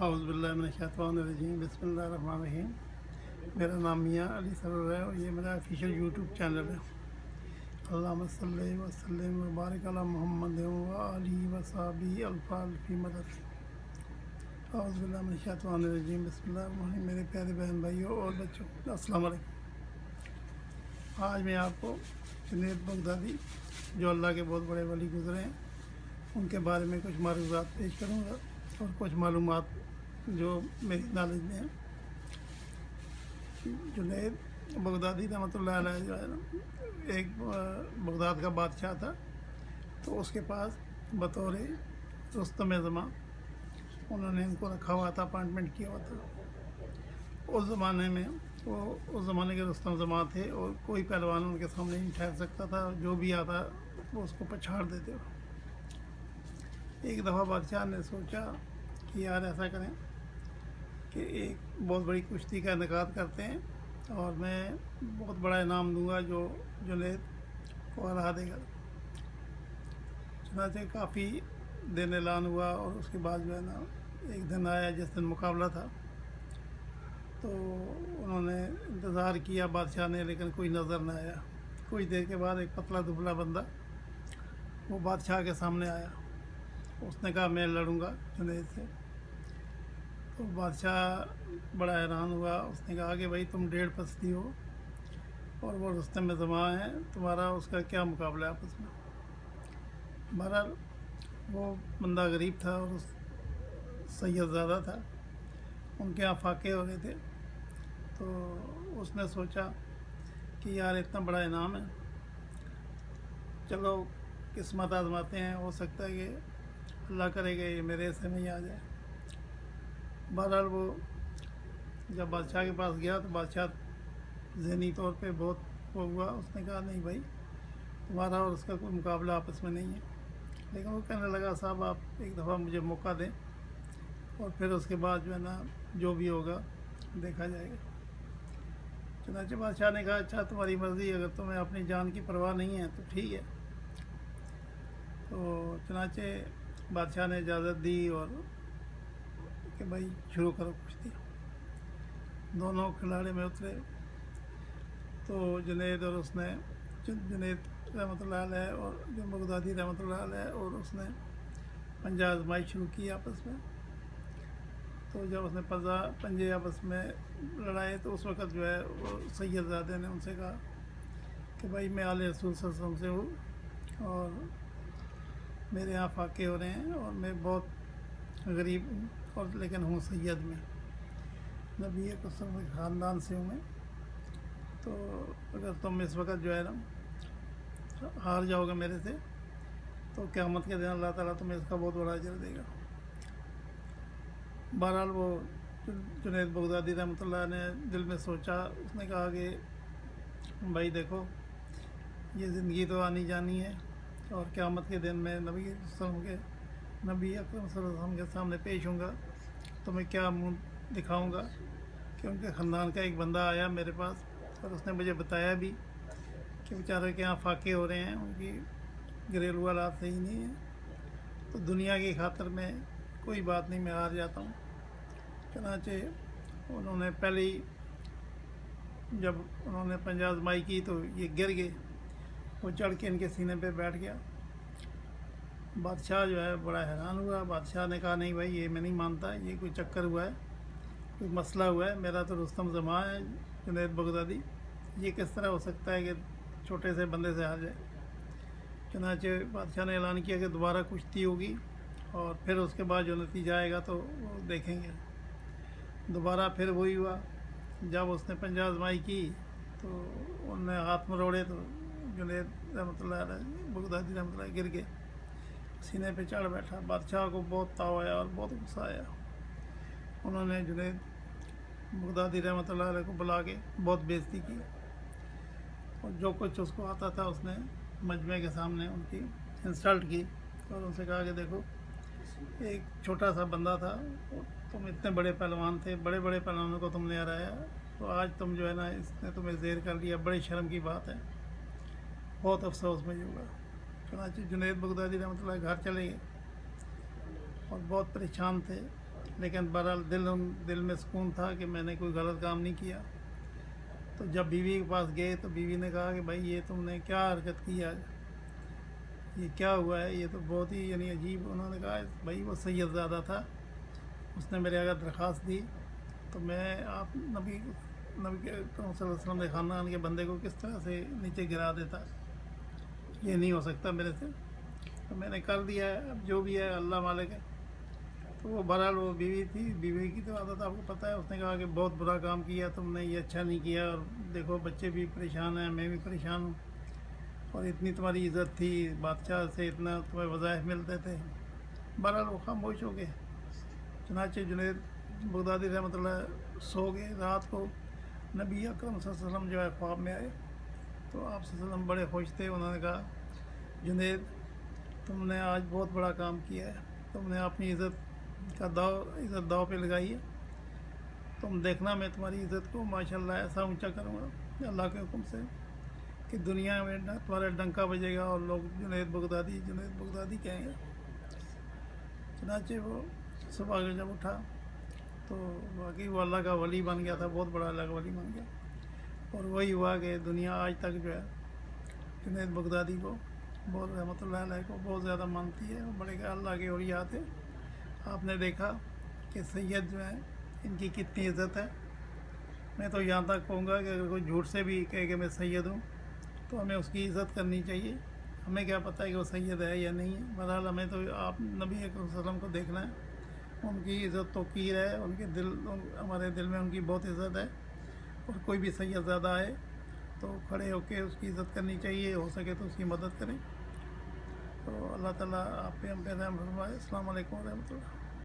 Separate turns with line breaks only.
औज़ुबिल्लाहिमिनश्शैतानिर्रजीम बिस्मिल्लाहिर्रहमानिर्रहीम। मेरा नाम मियाँ अली सरोवर है और ये मेरा ऑफिशियल यूट्यूब चैनल है। अल्लाहुम्मा सल्लि व सल्लिम व बारिक अला मुहम्मद व आलिहि व सहाबिही अल्फ़ाज़ फ़ी मदद। औज़ुबिल्लाहिमिनश्शैतानिर्रजीम बिस्मिल्लाहिर्रहमानिर्रहीम। मेरे प्यारे बहन भाइयों और बच्चों, अस्सलाम वालेकुम। आज मैं आपको जुनैद बगदादी, जो अल्लाह के बहुत बड़े वली गुज़रे हैं, उनके बारे में कुछ मालूमात पेश करूँगा और कुछ मालूमात जो मेरी नॉलेज में है। जुनैद बगदादी रहमतुल्लाह अलैह जो है ना, एक बगदाद का बादशाह था। तो उसके पास बतौर रुस्तम ज़मां उन्होंने इनको रखा हुआ था, अपॉइंटमेंट किया हुआ था। उस ज़माने में वो उस ज़माने के रुस्तम ज़मां थे और कोई पहलवान उनके सामने नहीं ठहर सकता था। जो भी आता वो उसको पछाड़ देते। एक दफ़ा बादशाह ने सोचा कि यार ऐसा करें कि एक बहुत बड़ी कुश्ती का इनेकाद करते हैं और मैं बहुत बड़ा इनाम दूंगा जो जुनैद को हरा देगा। चुनांचे काफ़ी दिन ऐलान हुआ और उसके बाद जो है ना, एक दिन आया जिस दिन मुकाबला था। तो उन्होंने इंतज़ार किया बादशाह ने, लेकिन कोई नज़र न आया। कुछ देर के बाद एक पतला दुबला बंदा वो बादशाह के सामने आया। उसने कहा मैं लड़ूंगा जुनैद से। तो बादशाह बड़ा हैरान हुआ। उसने कहा कि भाई तुम 1.5 हो और वो रुस्तम ज़मां है, तुम्हारा उसका क्या मुकाबला है आपस में। बहरहाल वो बंदा गरीब था और सैयदज़ादा था, उनके यहाँ फाके हो रहे थे। तो उसने सोचा कि यार इतना बड़ा इनाम है, चलो किस्मत आजमाते हैं, हो सकता है कि अल्लाह करेगा ये मेरे हिस्से में ही आ जाए। बहरहाल वो जब बादशाह के पास गया तो बादशाह ज़हनी तौर पे बहुत वो हुआ। उसने कहा नहीं भाई, तुम्हारा और उसका कोई मुकाबला आपस में नहीं है। लेकिन वो कहने लगा साहब आप एक दफ़ा मुझे मौका दें और फिर उसके बाद जो है ना, जो भी होगा देखा जाएगा। चुनांचे बादशाह ने कहा अच्छा तुम्हारी मर्ज़ी, अगर तुम्हें अपनी जान की परवाह नहीं है तो ठीक है। तो चुनांचे बादशाह ने इजाज़त दी और कि भाई शुरू करो कुश्ती। दोनों खिलाड़ी में उतरे। तो जुनैद और उसने जुनैद रहमतुल्लाह अलैह और जो बगदादी रहमतुल्लाह अलैह और उसने पंजा आजमाई शुरू की आपस में। तो जब उसने पंजे आपस में लड़ाए तो उस वक़्त जो है वो सैयदज़ादे ने उनसे कहा कि भाई मैं आले रसूल सल्लल्लाहु अलैहि वसल्लम से हूँ और मेरे यहाँ फाके हो रहे हैं और मैं बहुत गरीब हूँ और लेकिन हूँ सैयद में, नबी के ख़ानदान से हूँ मैं। तो अगर तुम इस वक्त जो है ना हार जाओगे मेरे से तो क़यामत के दिन अल्लाह ताला तुम्हें इसका बहुत बड़ा अजर देगा। बहरहाल वो जुनैद बगदादी रहमतुल्लाह ने दिल में सोचा। उसने कहा कि भाई देखो ये ज़िंदगी तो आनी जानी है और क़यामत के दिन मैं नबी अकरम सल्लल्लाहु अलैहि वसल्लम के सामने पेश होऊंगा तो मैं क्या मुँह दिखाऊंगा कि उनके ख़ानदान का एक बंदा आया मेरे पास और उसने मुझे बताया भी कि बेचारे के यहाँ फाके हो रहे हैं, उनकी घरेलू हालात सही नहीं है। तो दुनिया की खातिर में कोई बात नहीं, मैं हार जाता हूँ। चुनांचे उन्होंने पहले ही जब उन्होंने पंजा आजमाई की तो ये गिर गए। वो चढ़ के इनके सीने पे बैठ गया। बादशाह जो है बड़ा हैरान हुआ। बादशाह ने कहा नहीं भाई ये मैं नहीं मानता, ये कोई चक्कर हुआ है, कोई मसला हुआ है। मेरा तो रुस्तम ज़मां है जुनैद बगदादी, ये किस तरह हो सकता है कि छोटे से बंदे से हार जाए। चुनांचे बादशाह ने ऐलान किया कि दोबारा कुश्ती होगी और फिर उसके बाद जो नतीजा आएगा तो वो देखेंगे। दोबारा फिर वही हुआ। जब उसने पंजा आजमाई की तो उन्होंने हाथ मरोड़े तो जुनैद रहमतुल्लाह अलैह बगदादी रहमतुल्लाह गिर गए, सीने पे चढ़ बैठा। बादशाह को बहुत ताव आया और बहुत गुस्सा आया। उन्होंने जुनैद बगदादी रहमतुल्लाह अलैह को बुला के बहुत बेइज्जती की और जो कुछ उसको आता था उसने मजमे के सामने उनकी इंसल्ट की और उनसे कहा कि देखो एक छोटा सा बंदा था, तुम इतने बड़े पहलवान थे, बड़े बड़े पहलवानों को तुमने हराया, तो आज तुम जो है ना इसने तुम्हें ज़ेर कर लिया, बड़ी शर्म की बात है, बहुत अफसोस मुझे हुआ। चुनांचे जुनैद बगदादी रहमतुल्लाह घर चले गए और बहुत परेशान थे। لیکن بہرحال دل میں سکون تھا کہ میں نے کوئی غلط کام نہیں کیا. تو جب بیوی کے پاس گئے تو بیوی نے کہا کہ بھائی یہ تم نے کیا حرکت کی آج, یہ کیا ہوا ہے, یہ تو بہت ہی یعنی عجیب. انہوں نے کہا بھائی وہ سید زادہ تھا, اس نے میرے اگر درخواست دی تو میں آپ نبی کے صلی اللہ علیہ وسلم کے خاندان کے بندے کو کس طرح سے نیچے گرا دیتا, یہ نہیں ہو سکتا میرے سے. تو میں نے کر دیا ہے, اب جو بھی ہے اللہ مالک ہے. تو وہ بہرحال وہ بیوی تھی, بیوی کی تو عادت آپ کو پتہ ہے, اس نے کہا کہ بہت برا کام کیا تم نے, یہ اچھا نہیں کیا, اور دیکھو بچے بھی پریشان ہیں, میں بھی پریشان ہوں, اور اتنی تمہاری عزت تھی, بادشاہ سے اتنا تمہیں وظائف ملتے تھے. بہرحال وہ خاموش ہو گئے. چنانچہ جنید بغدادی رحمۃ اللہ سو گئے. رات کو نبی اکرم صلی اللہ علیہ وسلم جو ہے خواب میں آئے, تو آپ صلی اللہ علیہ وسلم بڑے خوش تھے. انہوں نے کہا جنید تم نے آج بہت بڑا کام کیا ہے, تم نے اپنی عزت داؤ پہ لگائی ہے. تم دیکھنا میں تمہاری عزت کو ماشاءاللہ ایسا اونچا کروں گا اللہ کے حکم سے کہ دنیا میں تمہارا ڈنکا بجے گا اور لوگ جنید بغدادی کہیں گے. چنانچہ وہ صبح کو جب اٹھا تو واقعی وہ اللہ کا ولی بن گیا تھا, بہت بڑا اللہ کا ولی بن گیا. اور وہی ہوا کہ دنیا آج تک جو ہے جنید بغدادی کو بہت رحمۃ اللہ علیہ کو بہت زیادہ مانتی ہے. بڑے کہ اللہ کے اولیاء تھے. آپ نے دیکھا کہ سید جو ہیں ان کی کتنی عزت ہے. میں تو یہاں تک کہوں گا کہ اگر کوئی جھوٹ سے بھی کہے کہ میں سید ہوں تو ہمیں اس کی عزت کرنی چاہیے. ہمیں کیا پتہ ہے کہ وہ سید ہے یا نہیں ہے. بہرحال ہمیں تو آپ نبی اکرم صلی اللہ علیہ وسلم کو دیکھنا ہے, ان کی عزت توقیر ہے, ان کے ہمارے دل میں ان کی بہت عزت ہے. اور کوئی بھی سید زادہ آئے تو کھڑے ہو کے اس کی عزت کرنی چاہیے, ہو سکے تو اس کی مدد کریں. تو اللہ تعالیٰ آپ پہ ہم پہ رحم فرمائے. السلام علیکم ورحمۃ اللہ.